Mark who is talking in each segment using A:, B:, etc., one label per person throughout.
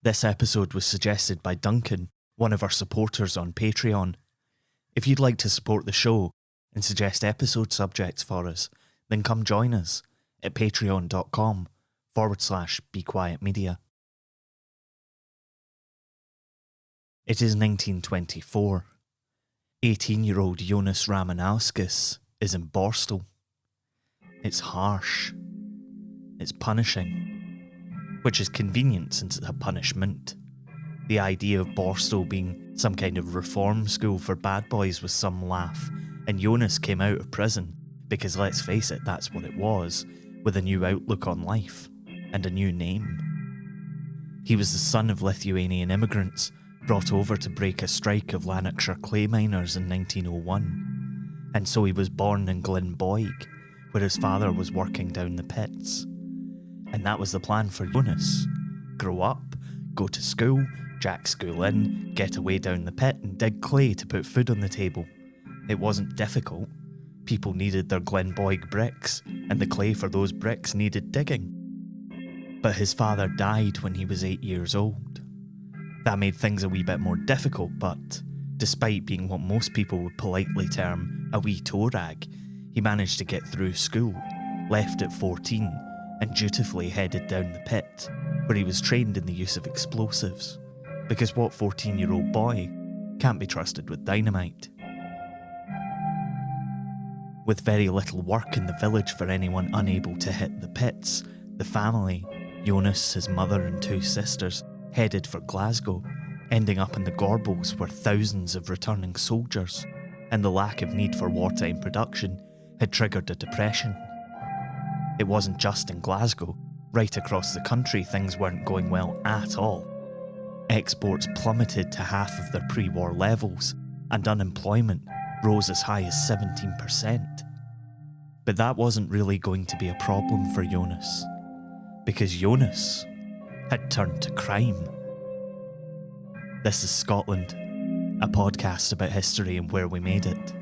A: This episode was suggested by Duncan, one of our supporters on Patreon. If you'd like to support the show and suggest episode subjects for us, then come join us at patreon.com/BeQuietMedia. It is 1924. 18-year-old Jonas Ramanauskas is in Borstal. It's harsh. It's punishing. Which is convenient since it's a punishment. The idea of Borstal being some kind of reform school for bad boys was some laugh, and Jonas came out of prison because, let's face it, that's what it was, with a new outlook on life and a new name. He was the son of Lithuanian immigrants brought over to break a strike of Lanarkshire clay miners in 1901, and so he was born in Glenboig, where his father was working down the pits. And that was the plan for Jonas. Grow up, go to school, jack school in, get away down the pit and dig clay to put food on the table. It wasn't difficult. People needed their Glenboig bricks, and the clay for those bricks needed digging. But his father died when he was 8 years old. That made things a wee bit more difficult, but despite being what most people would politely term a wee toe rag, he managed to get through school, left at 14, and dutifully headed down the pit, where he was trained in the use of explosives, because what 14-year-old boy can't be trusted with dynamite? With very little work in the village for anyone unable to hit the pits, the family, Jonas, his mother and 2 sisters, headed for Glasgow, ending up in the Gorbals where thousands of returning soldiers, and the lack of need for wartime production, had triggered a depression. It wasn't just in Glasgow. Right across the country things weren't going well at all. Exports plummeted to half of their pre-war levels, and unemployment rose as high as 17%. But that wasn't really going to be a problem for Jonas, because Jonas had turned to crime. This is Scotland, a podcast about history and where we made it.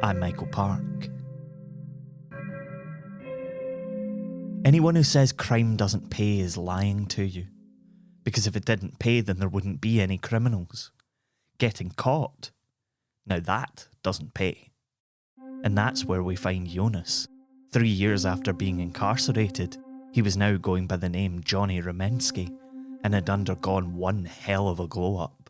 A: I'm Michael Park. Anyone who says crime doesn't pay is lying to you, because if it didn't pay then there wouldn't be any criminals. Getting caught, now that doesn't pay. And that's where we find Jonas. 3 years after being incarcerated, he was now going by the name Johnny Rumensky and had undergone one hell of a glow-up.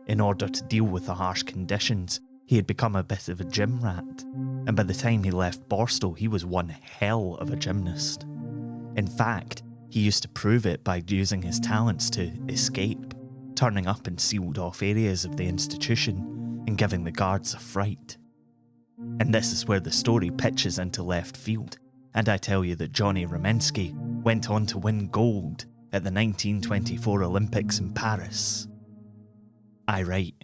A: In order to deal with the harsh conditions, he had become a bit of a gym rat, and by the time he left Borstal, he was one hell of a gymnast. In fact, he used to prove it by using his talents to escape, turning up in sealed-off areas of the institution and giving the guards a fright. And this is where the story pitches into left field, and I tell you that Johnny Rumensky went on to win gold at the 1924 Olympics in Paris. Aye, right.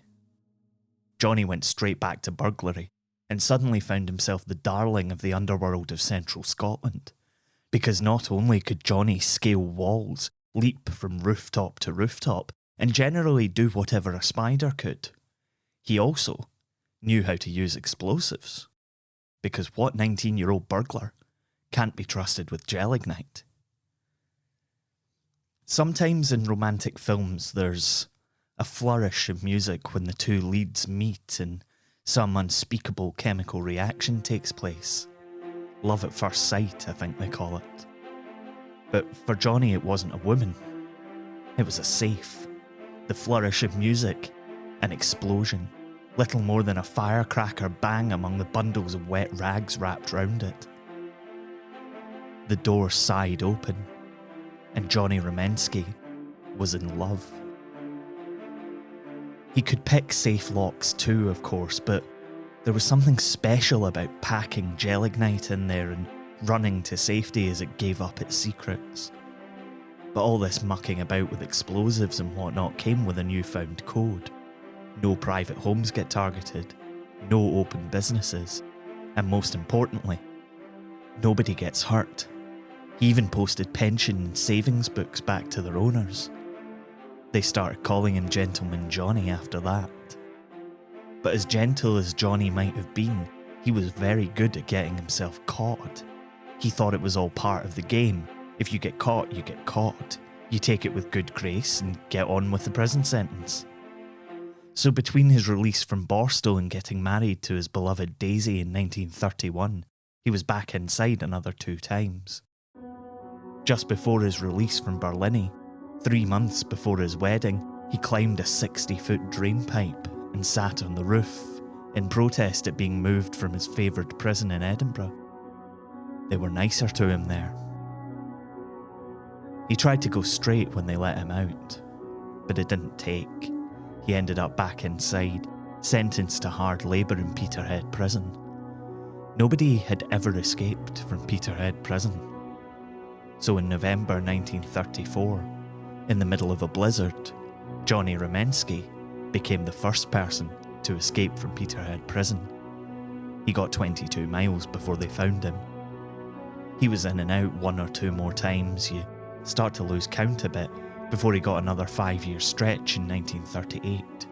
A: Johnny went straight back to burglary and suddenly found himself the darling of the underworld of central Scotland. Because not only could Johnny scale walls, leap from rooftop to rooftop, and generally do whatever a spider could, he also knew how to use explosives. Because what 19-year-old burglar can't be trusted with gelignite? Sometimes in romantic films there's a flourish of music when the 2 leads meet and some unspeakable chemical reaction takes place. Love at first sight, I think they call it. But for Johnny it wasn't a woman. It was a safe. The flourish of music, an explosion, little more than a firecracker bang among the bundles of wet rags wrapped round it. The door sighed open, and Johnny Rumensky was in love. He could pick safe locks too, of course, but there was something special about packing gelignite in there and running to safety as it gave up its secrets. But all this mucking about with explosives and whatnot came with a newfound code. No private homes get targeted, no open businesses, and most importantly, nobody gets hurt. He even posted pension and savings books back to their owners. They started calling him Gentleman Johnny after that. But as gentle as Johnny might have been, he was very good at getting himself caught. He thought it was all part of the game. If you get caught, you get caught. You take it with good grace and get on with the prison sentence. So between his release from Borstal and getting married to his beloved Daisy in 1931, he was back inside another 2 times. Just before his release from Berlini, 3 months before his wedding, he climbed a 60-foot drain pipe and sat on the roof in protest at being moved from his favoured prison in Edinburgh. They were nicer to him there. He tried to go straight when they let him out, but it didn't take. He ended up back inside, sentenced to hard labour in Peterhead Prison. Nobody had ever escaped from Peterhead Prison. So in November 1934, in the middle of a blizzard, Johnny Rumensky became the first person to escape from Peterhead Prison. He got 22 miles before they found him. He was in and out 1 or 2 more times. You start to lose count a bit before he got another 5-year stretch in 1938.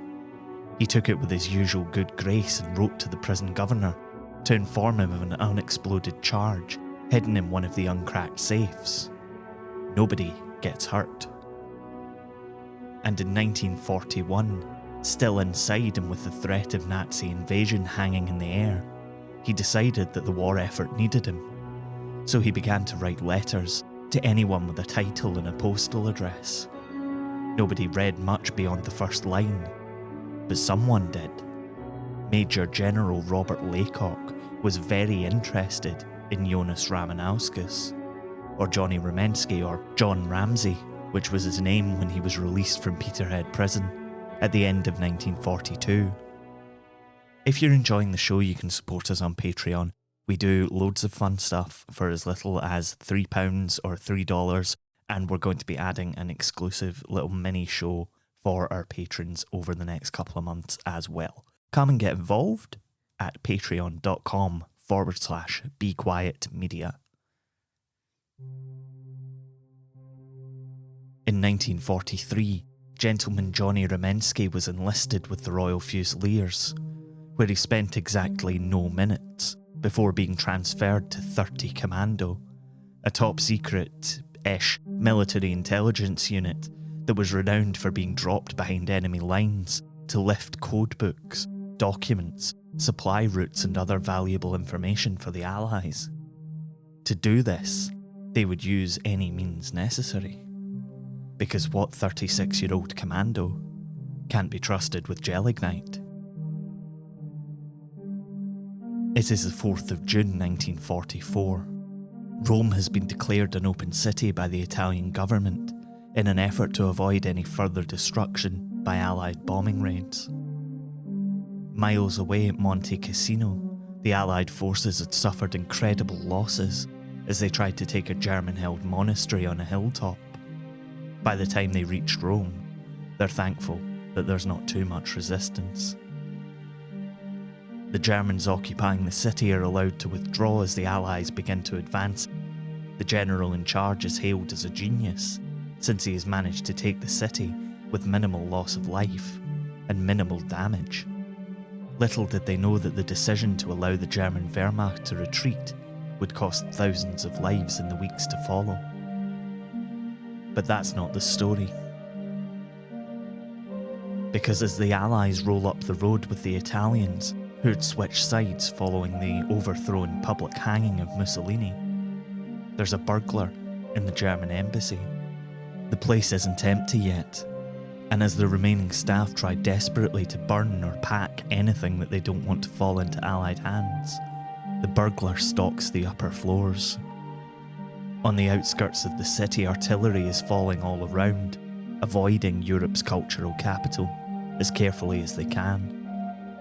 A: He took it with his usual good grace and wrote to the prison governor to inform him of an unexploded charge hidden in one of the uncracked safes. Nobody gets hurt. And in 1941, still inside and with the threat of Nazi invasion hanging in the air, he decided that the war effort needed him. So he began to write letters to anyone with a title and a postal address. Nobody read much beyond the first line, but someone did. Major General Robert Laycock was very interested in Jonas Ramanauskas, or Johnny Rumensky, or John Ramsey, which was his name when he was released from Peterhead Prison at the end of 1942. If you're enjoying the show, you can support us on Patreon. We do loads of fun stuff for as little as £3 or $3, and we're going to be adding an exclusive little mini show for our patrons over the next couple of months as well. Come and get involved at patreon.com/BeQuietMedia. In 1943, Gentleman Johnny Rumensky was enlisted with the Royal Fusiliers, where he spent exactly no minutes before being transferred to 30 Commando, a top-secret-ish military intelligence unit that was renowned for being dropped behind enemy lines to lift codebooks, documents, supply routes and other valuable information for the Allies. To do this, they would use any means necessary, because what 36-year-old commando can't be trusted with gelignite? It is the 4th of June 1944. Rome has been declared an open city by the Italian government in an effort to avoid any further destruction by Allied bombing raids. Miles away at Monte Cassino, the Allied forces had suffered incredible losses as they tried to take a German-held monastery on a hilltop. By the time they reached Rome, they're thankful that there's not too much resistance. The Germans occupying the city are allowed to withdraw as the Allies begin to advance. The general in charge is hailed as a genius, since he has managed to take the city with minimal loss of life and minimal damage. Little did they know that the decision to allow the German Wehrmacht to retreat would cost thousands of lives in the weeks to follow. But that's not the story. Because as the Allies roll up the road with the Italians, who had switched sides following the overthrown public hanging of Mussolini, there's a burglar in the German embassy. The place isn't empty yet, and as the remaining staff try desperately to burn or pack anything that they don't want to fall into Allied hands, the burglar stalks the upper floors. On the outskirts of the city, artillery is falling all around, avoiding Europe's cultural capital as carefully as they can.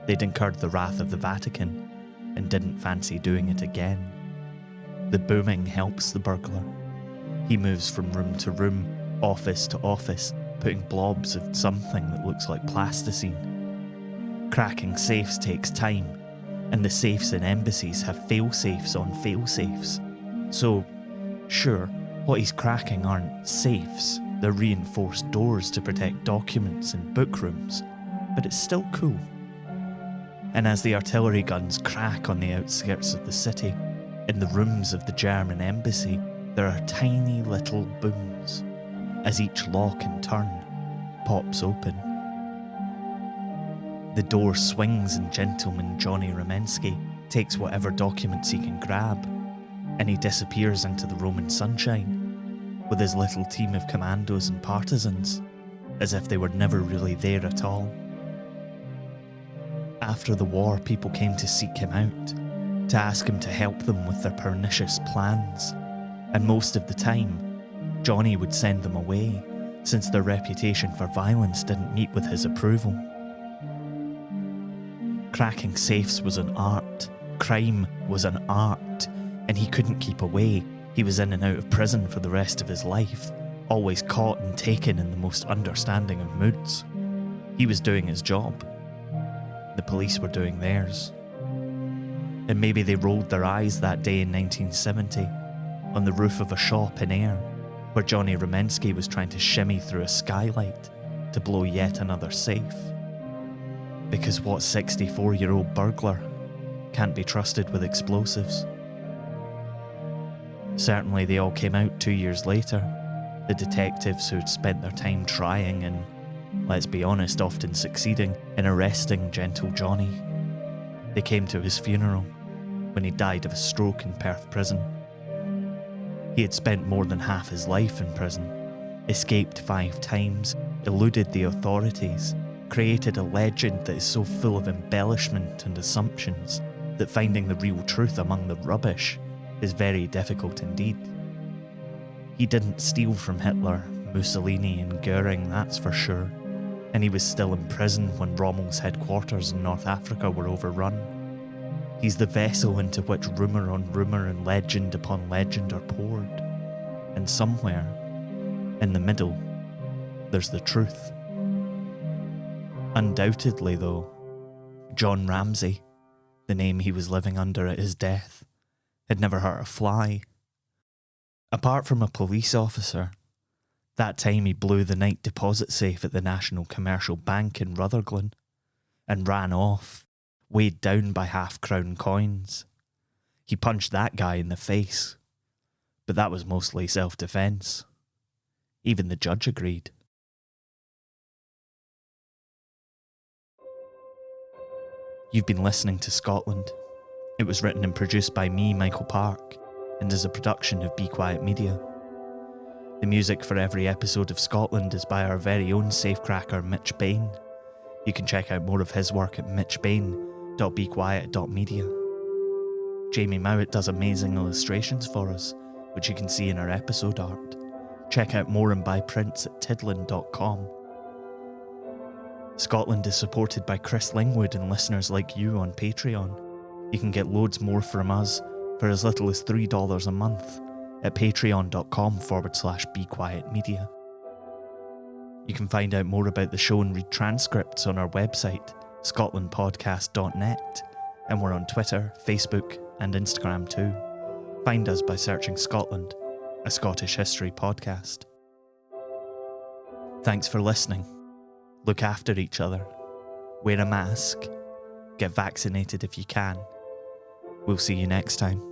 A: They'd incurred the wrath of the Vatican and didn't fancy doing it again. The booming helps the burglar. He moves from room to room, office to office, putting blobs of something that looks like plasticine. Cracking safes takes time, and the safes in embassies have fail-safes on fail-safes. So, sure, what he's cracking aren't safes, they're reinforced doors to protect documents and book rooms, but it's still cool. And as the artillery guns crack on the outskirts of the city, in the rooms of the German embassy, there are tiny little booms. as each lock in turn pops open. The door swings and gentleman Johnny Rumensky takes whatever documents he can grab, and he disappears into the Roman sunshine with his little team of commandos and partisans, as if they were never really there at all. After the war, people came to seek him out, to ask him to help them with their pernicious plans, and most of the time, Johnny would send them away, since their reputation for violence didn't meet with his approval. Cracking safes was an art, crime was an art, and he couldn't keep away. He was in and out of prison for the rest of his life, always caught and taken in the most understanding of moods. He was doing his job. The police were doing theirs. And maybe they rolled their eyes that day in 1970 on the roof of a shop in Ayr, where Johnny Rumensky was trying to shimmy through a skylight to blow yet another safe. Because what 64-year-old burglar can't be trusted with explosives? Certainly they all came out 2 years later, the detectives who'd spent their time trying and, let's be honest, often succeeding in arresting gentle Johnny. They came to his funeral when he died of a stroke in Perth prison. He had spent more than half his life in prison, escaped 5 times, eluded the authorities, created a legend that is so full of embellishment and assumptions that finding the real truth among the rubbish is very difficult indeed. He didn't steal from Hitler, Mussolini and Goering, that's for sure, and he was still in prison when Rommel's headquarters in North Africa were overrun. He's the vessel into which rumour on rumour and legend upon legend are poured, and somewhere, in the middle, there's the truth. Undoubtedly, though, John Ramsay, the name he was living under at his death, had never hurt a fly. Apart from a police officer, that time he blew the night deposit safe at the National Commercial Bank in Rutherglen and ran off, weighed down by half-crown coins. He punched that guy in the face, but that was mostly self-defence. Even the judge agreed. You've been listening to Scotland. It was written and produced by me, Michael Park, and is a production of Be Quiet Media. The music for every episode of Scotland is by our very own Safecracker, Mitch Bain. You can check out more of his work at mitchbain.bequiet.media. Jamie Mowat does amazing illustrations for us, which you can see in our episode art. Check out more and buy prints at tidlin.com. Scotland is supported by Chris Lingwood and listeners like you on Patreon. You can get loads more from us for as little as $3 a month at patreon.com/bequietmedia. You can find out more about the show and read transcripts on our website, scotlandpodcast.net, and we're on Twitter, Facebook, and Instagram too. Find us by searching Scotland, a Scottish history podcast. Thanks for listening. Look after each other. Wear a mask. Get vaccinated if you can. We'll see you next time.